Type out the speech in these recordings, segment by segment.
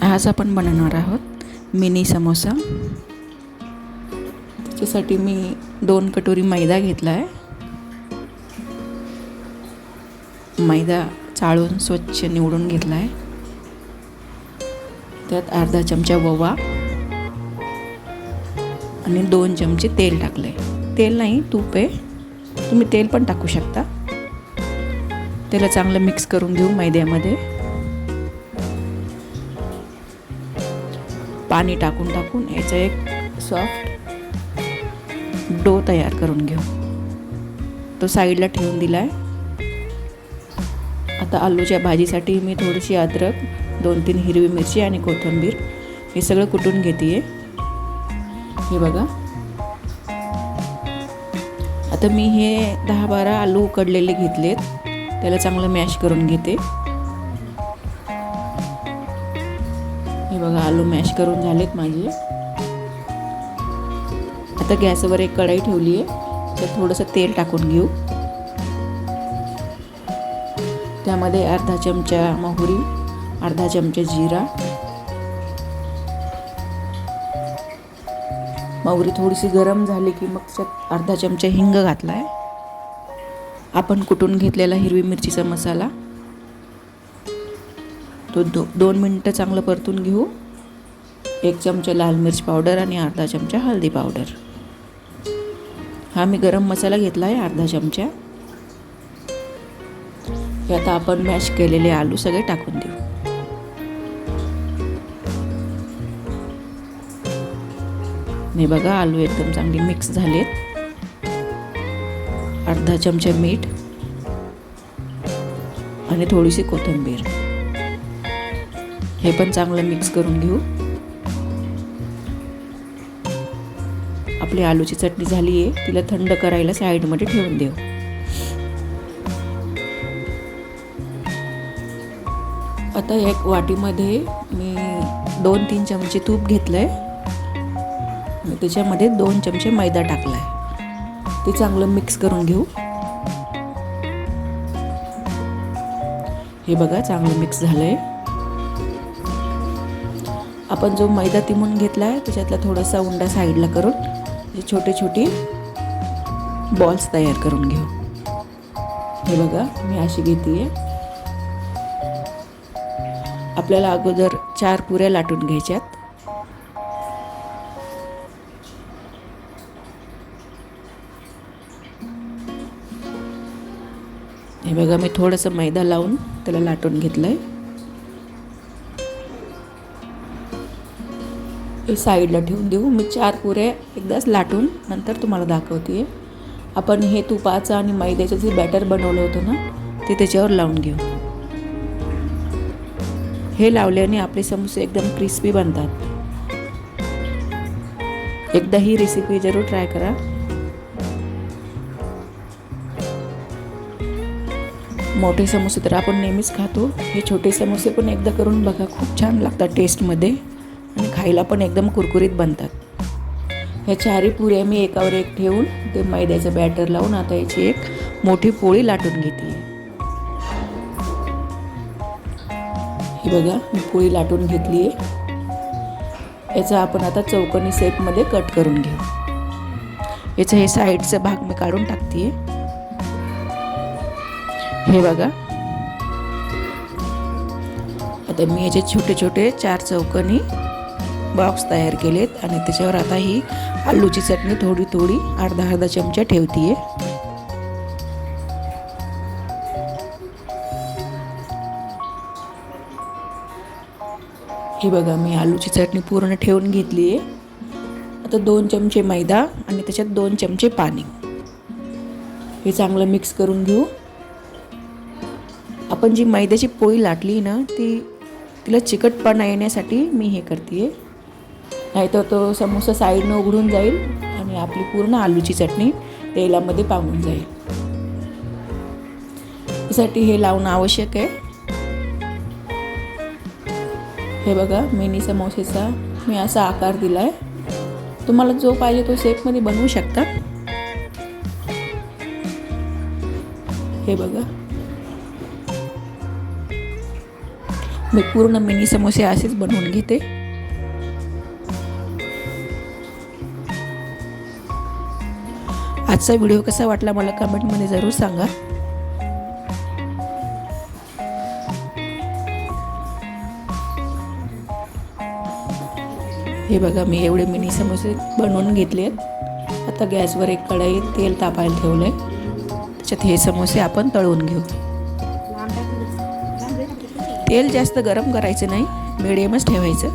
आज आपण बनवणार आहोत मिनी समोसा। त्याच्यासाठी मी 2 कटोरी मैदा घेतला आहे। मैदा चाळून स्वच्छ निवडून घेतला आहे। त्यात अर्धा चमचा ओवा आणि 2 चमचे तेल टाकले। तेल नाही, तूप आहे, तुम्ही तेल पण टाकू शकता। त्याला चांगलं मिक्स करून घेऊ मैद्यामध्ये। पाणी टाकून याचा एक सॉफ्ट डो तयार करून घेऊ। तो साईडला ठेवून दिलाय। आता आलूच्या भाजीसाठी मी थोडीशी अद्रक, 2-3 हिरवी मिरची आणि कोथिंबीर हे सगळं कुटून घेतेय। हे बघा, आता मी हे 10-12 आलू उकडलेले घेतलेत। त्याला चांगलं मॅश करून घेते। हे बघा, आलू मॅश करून झालेत माझे। आता गॅसवर एक कढई ठेवली आहे। त्यात थोडंसं तेल टाकून घेऊ। त्यामध्ये अर्धा चमचा मोहरी, अर्धा चमचा जिरा, मोहरी थोडीशी गरम झाली की मग त्यात अर्धा चमचा हिंग घातलाय। आपण कुटून घेतलेला हिरवी मिरचीचा मसाला तो 2 मिनिटं चांगलं परतून घेऊ। 1 चमचा लाल मिर्च पावडर आणि अर्धा चमचा हळदी पावडर। हा मी गरम मसाला घेतला आहे अर्धा चमचा। हे आता आपण मॅश केलेले आलू सगळे टाकून देऊ। हे बघा, आलू एकदम चांगले मिक्स झालेत। अर्धा चमचा मीठ आणि थोडीशी कोथिंबीर हे पण चांगलं मिक्स करून घेऊ। आपली आलूची चटणी झाली आहे, तिला थंड करायला साईडमध्ये ठेवून देऊ। आता एक वाटीमध्ये मी 2-3 चमचे तूप घेतलंय आणि त्याच्यामध्ये 2 चमचे मैदा टाकलाय। ते चांगलं मिक्स करून घेऊ। हे बघा, चांगलं मिक्स झालंय। आपण जो मैदा तिमून घेतलाय त्याच्यातला थोडासा उंडा साईडला करून छोटे छोटे बॉल्स तयार करून घेऊ। हे बघा, मी अशी घेतेय। आपल्याला अगोदर 4 पुऱ्या लाटून घ्यायच्यात। हे बघा, मी थोडंसं मैदा लावून त्याला लाटून घेतलंय। हे साईडला ठेवून देऊ। मी 4 पुऱ्या एकदाच लाटून नंतर तुम्हाला दाखवते। आपण हे तुपाचं आणि मैद्याचं जे बॅटर बनवलं होतं ना, ते त्याच्यावर लावून घेऊ। हे लावल्याने आपले समोसे एकदम क्रिस्पी बनतात। एकदा ही रेसिपी जरूर ट्राय करा। मोठे समोसे तर आपण नेहमीच खातो, हे छोटे समोसे पण एकदा करून बघा, खूप छान लागतात टेस्टमध्ये आणि खायला पण एकदम कुरकुरीत बनतात। ह्या 4 पुऱ्या मी एकावर एक ठेवून ते मैद्याचं बॅटर लावून आता याची एक मोठी पोळी लाटून घेते। ही बघा, मी पोळी लाटून घेतली आहे। याचा आपण आता चौकोनी शेपमध्ये कट करून घेऊ। याचा हे साईडचा भाग मी काढून टाकते। हे बघा, आता मी याचे छोटे छोटे 4 चौकोनी बॉक्स तयार केलेत आणि त्याच्यावर आता ही आलूची चटणी थोडी थोडी अर्धा चमचा ठेवतीये। हे बघा, मी आलूची चटणी पूर्ण ठेवून घेतली आहे। आता 2 चमचे मैदा आणि त्याच्यात 2 चमचे पाणी हे चांगलं मिक्स करून घेऊ। आपण जी मैद्याची पोळी लाटली ना, तिला चिकटपणा येण्यासाठी मी हे करते। नाहीतर तो समोसा साईडनं उघडून जाईल आणि आपली पूर्ण आलूची चटणी तेलामध्ये पांगून जाईल। यासाठी हे लावणं आवश्यक आहे। हे बघा, मिनी समोसेचा मी असा आकार दिलाय। तुम्हाला जो पाहिजे तो शेपमध्ये बनवू शकता। हे बघा, मी पूर्ण मिनी समोसे असेच बनवून घेते. आजचा व्हिडिओ कसा वाटला मला कमेंटमध्ये जरूर सांगा. हे बघा मी एवढे मिनी समोसे बनवून घेतलेत. आता गॅसवर एक कढई तेल तापायला ठेवलंय. त्याच्यात हे समोसे आपण तळून घेऊ. तेल जास्त गरम करायचं नाही, मिडियमच ठेवायचं.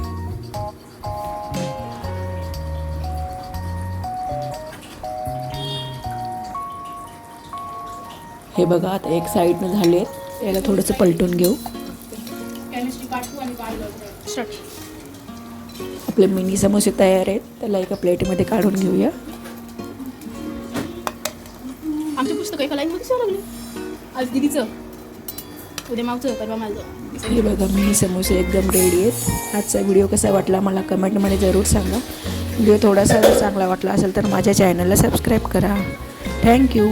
हे बघा आता एक साईडनं झाले, याला थोडंसं पलटून घेऊ. आपले मिनी समोसे तयार आहेत. त्याला एका प्लेटमध्ये काढून घेऊया. आमचे पुस्तक एका लाईनमध्ये शिवावं लागले. आज दिदीचं, उद्या मावचं, परवा माझं. हे बघा मिनी समोसे एकदम रेडी आहेत. आजचा व्हिडिओ कसा वाटला मला कमेंटमध्ये जरूर सांगा. व्हिडिओ थोडासा जर चांगला वाटला असेल तर माझ्या चॅनलला सबस्क्राईब करा. थँक्यू.